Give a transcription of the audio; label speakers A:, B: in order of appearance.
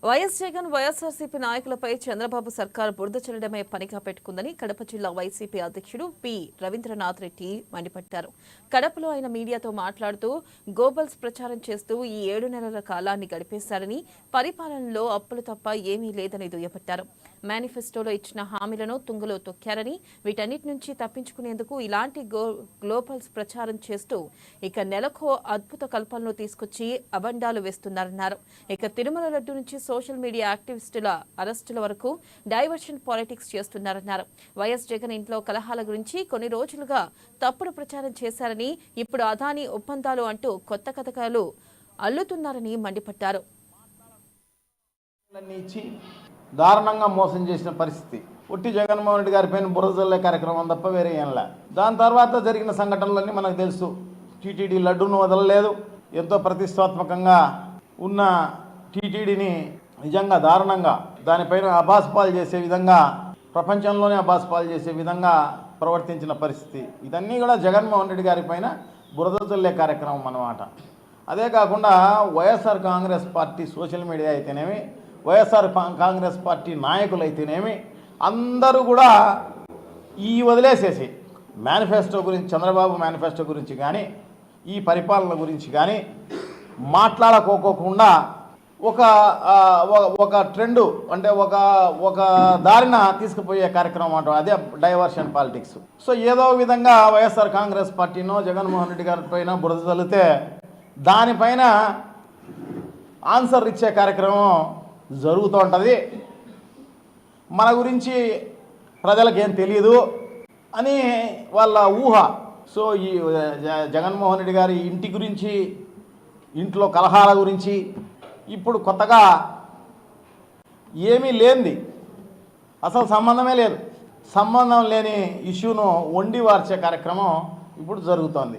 A: YS Jagan YSRCP నాయకులపై చంద్రబాబు సర్కారు బురద చల్లడమే పనిగా పెట్టుకుందని కడప జిల్లా వైసీపీ అధ్యక్షుడు పి రవీంద్రనాథ్ రెడ్డి మండిపడ్డారు. కడపలో ఆయన మీడియాతో మాట్లాడుతూ గోబల్స్ ప్రచారం చేస్తూ ఈ 7 నెలల కాలాన్ని గడిపేశారని, పరిపాలనలో అప్పులు తప్ప ఏమీ లేదని దుయ్యబట్టారు. మేనిఫెస్టోలో ఇచ్చిన హామీలను తుంగలో తొక్కారని, వీటన్నిటి నుంచి తప్పించుకునేందుకు ఇలాంటి గ్లోబల్స్ ప్రచారం చేస్తూ ఇక నెలకో అద్భుత కల్పనలు తీసుకొచ్చి అబండాలు వేస్తున్నారన్నారు. ఇక తిరుమల లడ్డు నుంచి సోషల్ మీడియా యాక్టివిస్టుల అరెస్టుల వరకు డైవర్షన్ పాలిటిక్స్ చేస్తున్నారన్నారు. వైఎస్ జగన్ ఇంట్లో కలహాల గురించి కొన్ని రోజులుగా తప్పుడు ప్రచారం చేశారని, ఇప్పుడు అదానీ ఒప్పందాలు అంటూ కొత్త కథకాలు అల్లుతున్నారని మండిపడ్డారు.
B: దారుణంగా మోసం చేసిన పరిస్థితి. ఒట్టి జగన్మోహన్ రెడ్డి గారి పైన బురదల్లే కార్యక్రమం తప్ప వేరే ఏంలా. దాని తర్వాత జరిగిన సంఘటనలన్నీ మనకు తెలుసు. టీటీడీ లడ్డూను వదలలేదు. ఎంతో ప్రతిష్టాత్మకంగా ఉన్న టీటీడీని నిజంగా దారుణంగా దానిపైన అబాస్పాలు చేసే విధంగా, ప్రపంచంలోనే అబాస్పాలు చేసే విధంగా ప్రవర్తించిన పరిస్థితి. ఇదన్నీ కూడా జగన్మోహన్ రెడ్డి గారి పైన బురద చల్లే కార్యక్రమం అన్నమాట. అదే కాకుండా YSR Congress party social media అయితేనేమి, వైఎస్ఆర్ కాంగ్రెస్ పార్టీ నాయకులు అయితేనేమి అందరూ కూడా ఈ వదిలేసేసి మేనిఫెస్టో గురించి, చంద్రబాబు మేనిఫెస్టో గురించి కానీ, ఈ పరిపాలన గురించి కానీ మాట్లాడుకోకుండా ఒక ట్రెండు అంటే ఒక దారిన తీసుకుపోయే కార్యక్రమం అంటాం. అదే డైవర్షన్ పాలిటిక్స్. సో ఏదో విధంగా వైఎస్ఆర్ కాంగ్రెస్ పార్టీనో జగన్మోహన్ రెడ్డి గారి పైన బురద చల్లితే దానిపైన ఆన్సర్ ఇచ్చే కార్యక్రమం జరుగుతూ ఉంటుంది. మన గురించి ప్రజలకు ఏం తెలియదు అని వాళ్ళ ఊహ. సో ఈ జగన్మోహన్ రెడ్డి గారి ఇంటి గురించి, ఇంట్లో కలహాల గురించి ఇప్పుడు కొత్తగా ఏమీ లేనిది, అసలు సంబంధమే లేదు, సంబంధం లేని ఇష్యూను వండి వార్చే కార్యక్రమం ఇప్పుడు జరుగుతోంది.